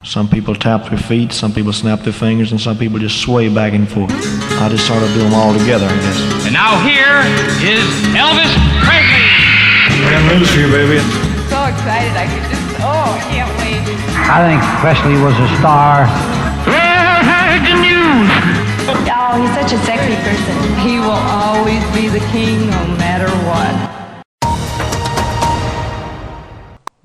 Some people tap their feet, some people snap their fingers, and some people just sway back and forth. I just sort of do them all together, I guess. And now here is Elvis Presley. I got news for you, baby. So excited, I can't wait. I think Presley was a star. Well, heard the news. Oh, he's such a sexy person. He will always be the king no matter what.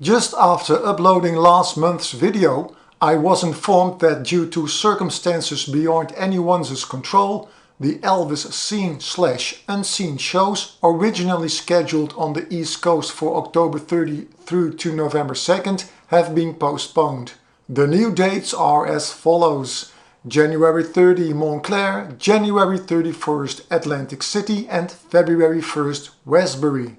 Just after uploading last month's video, I was informed that due to circumstances beyond anyone's control, the Elvis Seen/Unseen shows originally scheduled on the East Coast for October 30 through to November 2nd have been postponed. The new dates are as follows: January 30 Montclair, January 31st Atlantic City and February 1st Westbury.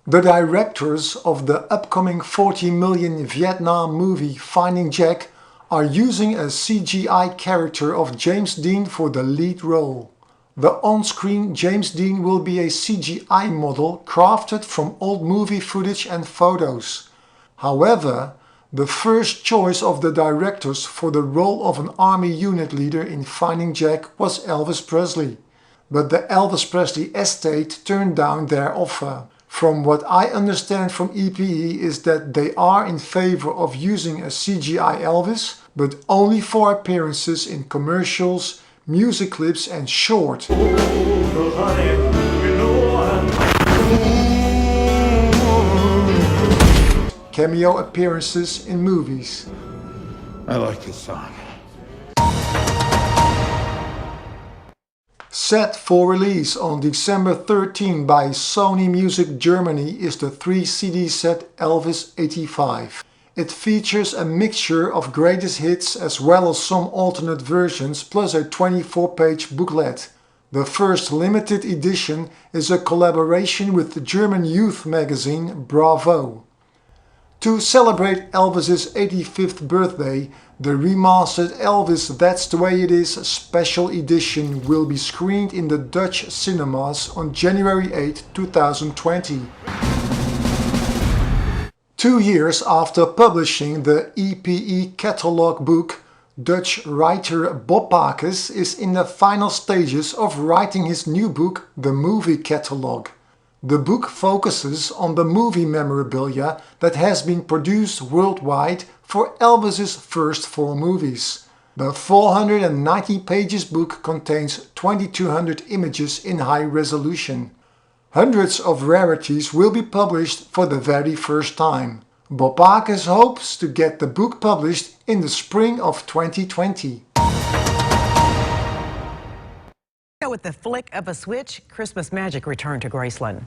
The directors of the upcoming 40 million Vietnam movie Finding Jack are using a CGI character of James Dean for the lead role. The on-screen James Dean will be a CGI model crafted from old movie footage and photos. However, the first choice of the directors for the role of an army unit leader in Finding Jack was Elvis Presley. But the Elvis Presley estate turned down their offer. From what I understand from EPE is that they are in favor of using a CGI Elvis, but only for appearances in commercials, music clips and short cameo appearances in movies. I like this song. Set for release on December 13 by Sony Music Germany is the 3-CD set Elvis 85. It features a mixture of greatest hits as well as some alternate versions plus a 24-page booklet. The first limited edition is a collaboration with the German youth magazine Bravo. To celebrate Elvis's 85th birthday, the remastered Elvis That's the Way It Is special edition will be screened in the Dutch cinemas on January 8, 2020. 2 years after publishing the EPE catalog book, Dutch writer Bob Pakes is in the final stages of writing his new book, The Movie Catalog. The book focuses on the movie memorabilia that has been produced worldwide for Elvis's first 4 movies. The 490 pages book contains 2200 images in high resolution. Hundreds of rarities will be published for the very first time. Bob Pakes hopes to get the book published in the spring of 2020. With the flick of a switch, Christmas magic returned to Graceland.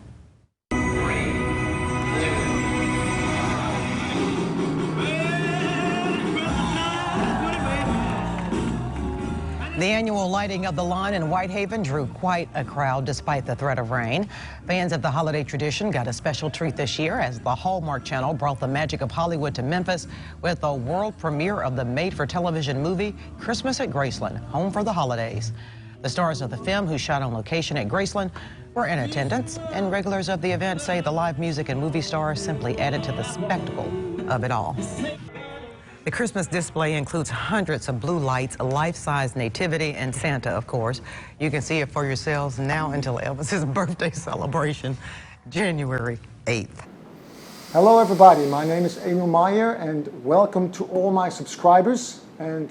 The annual lighting of the lawn in Whitehaven drew quite a crowd despite the threat of rain. Fans of the holiday tradition got a special treat this year as the Hallmark Channel brought the magic of Hollywood to Memphis with the world premiere of the made-for-television movie Christmas at Graceland, Home for the Holidays. The stars of the film, who shot on location at Graceland, were in attendance, and regulars of the event say the live music and movie stars simply added to the spectacle of it all. The Christmas display includes hundreds of blue lights, a life-size nativity, and Santa, of course. You can see it for yourselves now until Elvis's birthday celebration, January 8th. Hello everybody, my name is Emiel Maier and welcome to all my subscribers and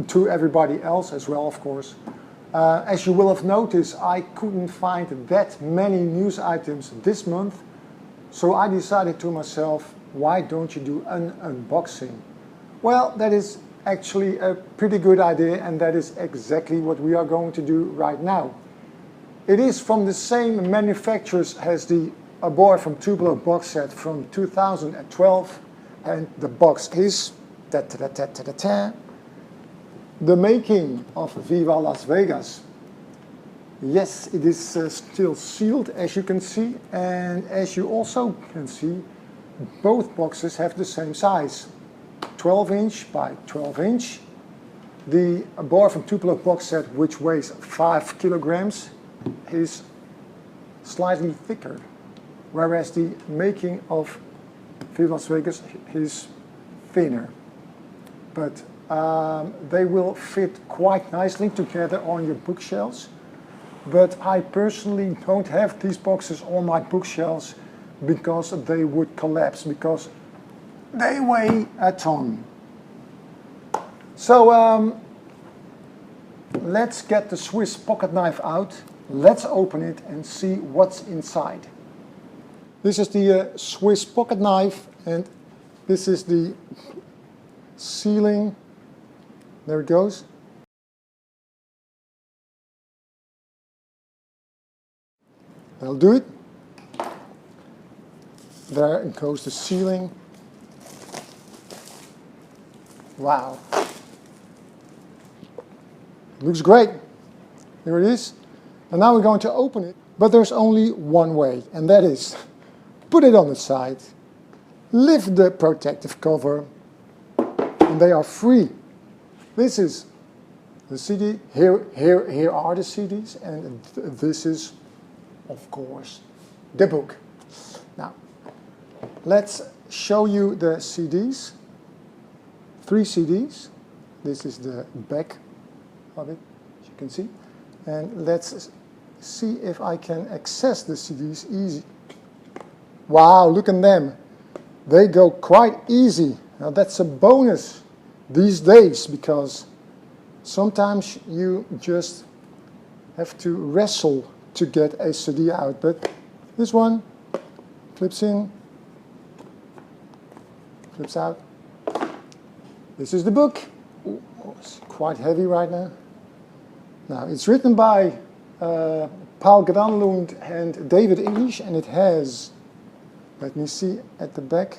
to everybody else as well, of course. As you will have noticed, I couldn't find that many news items this month, so I decided to myself, why don't you do an unboxing? Well, that is actually a pretty good idea, and that is exactly what we are going to do right now. It is from the same manufacturers as the A Boy from Tupelo box set from 2012, and the box is The Making of Viva Las Vegas. Yes, it is still sealed, as you can see, and as you also can see, both boxes have the same size, 12-inch by 12-inch. The Boy from Tupelo box set, which weighs 5 kilograms, is slightly thicker, whereas the Making of Viva Las Vegas is thinner, but they will fit quite nicely together on your bookshelves. But I personally don't have these boxes on my bookshelves because they would collapse, because they weigh a ton. So let's get the Swiss pocket knife out. Let's open it and see what's inside. This is the Swiss pocket knife, and this is the sealing. There it goes. That'll do it. There goes the sealing. Wow. Looks great. Here it is. And now we're going to open it. But there's only one way, and that is put it on the side, lift the protective cover, and they are free. This is the CD. Here are the CDs, and this is, of course, the book. Now, let's show you the CDs. 3 CDs. This is the back of it, as you can see. And let's see if I can access the CDs easy. Wow, look at them. They go quite easy. Now that's a bonus these days, because sometimes you just have to wrestle to get a CD out. But this one clips in, clips out. This is the book. Ooh, it's quite heavy right now. Now, it's written by Paul Granlund and David English, and it has, let me see at the back,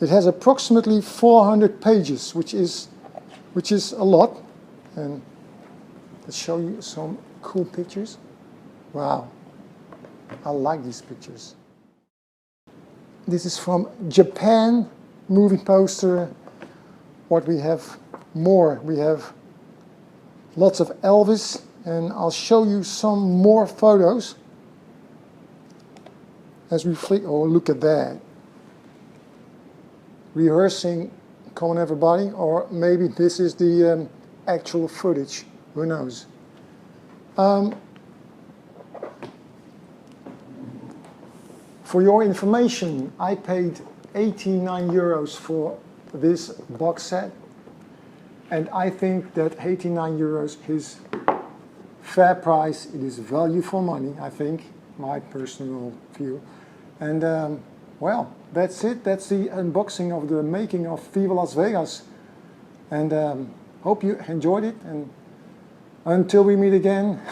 it has approximately 400 pages, which is a lot. And let's show you some cool pictures. Wow, I like these pictures. This is from Japan, movie poster. What we have more, we have lots of Elvis, and I'll show you some more photos as we flick. Oh, look at that. Rehearsing, come on everybody, or maybe this is the actual footage, who knows. For your information, I paid 89 euros for this box set, and I think that 89 euros is fair price. It is value for money, I think, my personal view. And well, that's it. That's the unboxing of the making of Viva Las Vegas. And hope you enjoyed it. And until we meet again,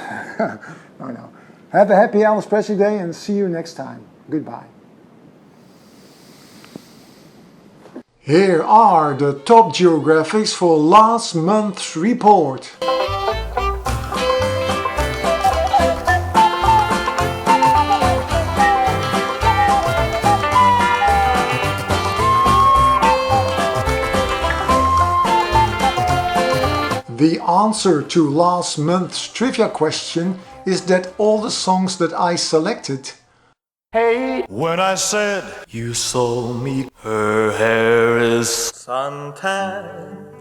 no. Have a happy Elvis Presley Day, and see you next time. Goodbye. Here are the top geographics for last month's report. The answer to last month's trivia question is that all the songs that I selected, Hey, when I said you saw me, her hair is suntan,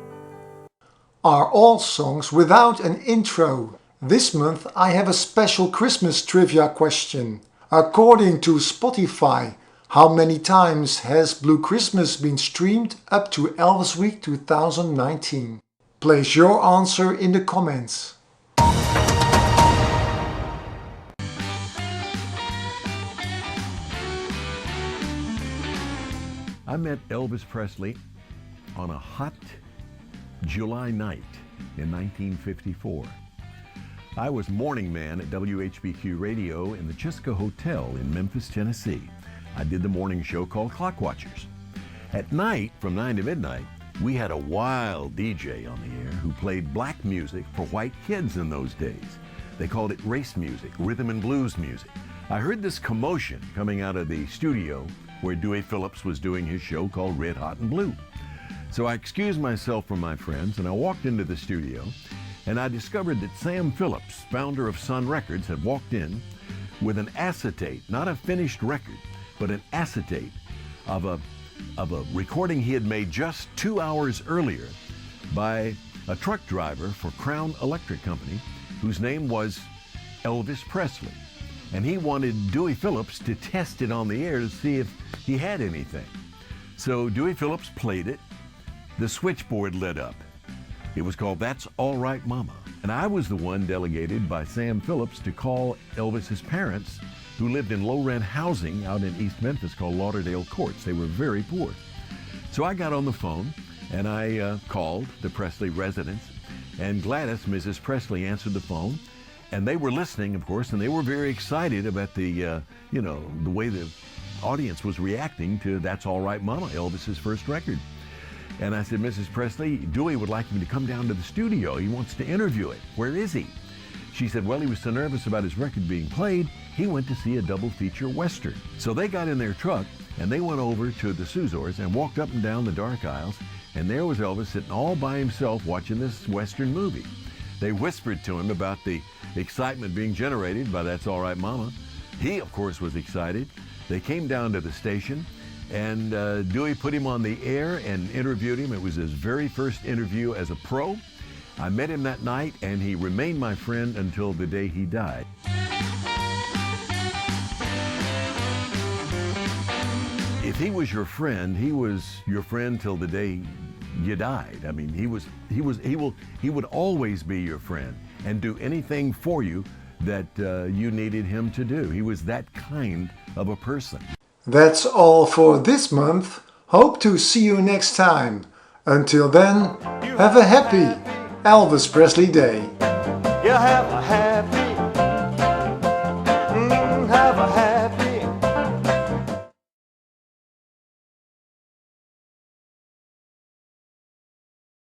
are all songs without an intro. This month I have a special Christmas trivia question. According to Spotify, how many times has Blue Christmas been streamed up to Elvis Week 2019? Place your answer in the comments. I met Elvis Presley on a hot July night in 1954. I was morning man at WHBQ Radio in the Chisca Hotel in Memphis, Tennessee. I did the morning show called Clock Watchers. At night, from 9 to midnight, we had a wild DJ on the air who played black music for white kids in those days. They called it race music, rhythm and blues music. I heard this commotion coming out of the studio where Dewey Phillips was doing his show called Red Hot and Blue. So I excused myself from my friends and I walked into the studio, and I discovered that Sam Phillips, founder of Sun Records, had walked in with an acetate, not a finished record, but an acetate of a of a recording he had made just 2 hours earlier by a truck driver for Crown Electric Company, whose name was Elvis Presley. And he wanted Dewey Phillips to test it on the air to see if he had anything. So Dewey Phillips played it. The switchboard lit up. It was called That's All Right Mama. And I was the one delegated by Sam Phillips to call Elvis's parents, who lived in low-rent housing out in East Memphis called Lauderdale Courts. They were very poor. So I got on the phone and I called the Presley residence, and Gladys, Mrs. Presley, answered the phone. And they were listening, of course, and they were very excited about the way the audience was reacting to That's All Right Mama, Elvis's first record. And I said, Mrs. Presley, Dewey would like me to come down to the studio. He wants to interview it. Where is he? She said, well, he was so nervous about his record being played, he went to see a double feature Western. So they got in their truck and they went over to the Suzors and walked up and down the dark aisles, and there was Elvis sitting all by himself watching this Western movie. They whispered to him about the excitement being generated by That's All Right Mama. He, of course, was excited. They came down to the station, and Dewey put him on the air and interviewed him. It was his very first interview as a pro. I met him that night, and he remained my friend until the day he died. If he was your friend, he was your friend till the day you died. I mean, he would always be your friend and do anything for you that you needed him to do. He was that kind of a person. That's all for this month. Hope to see you next time. Until then, have a happy Elvis Presley Day. You have a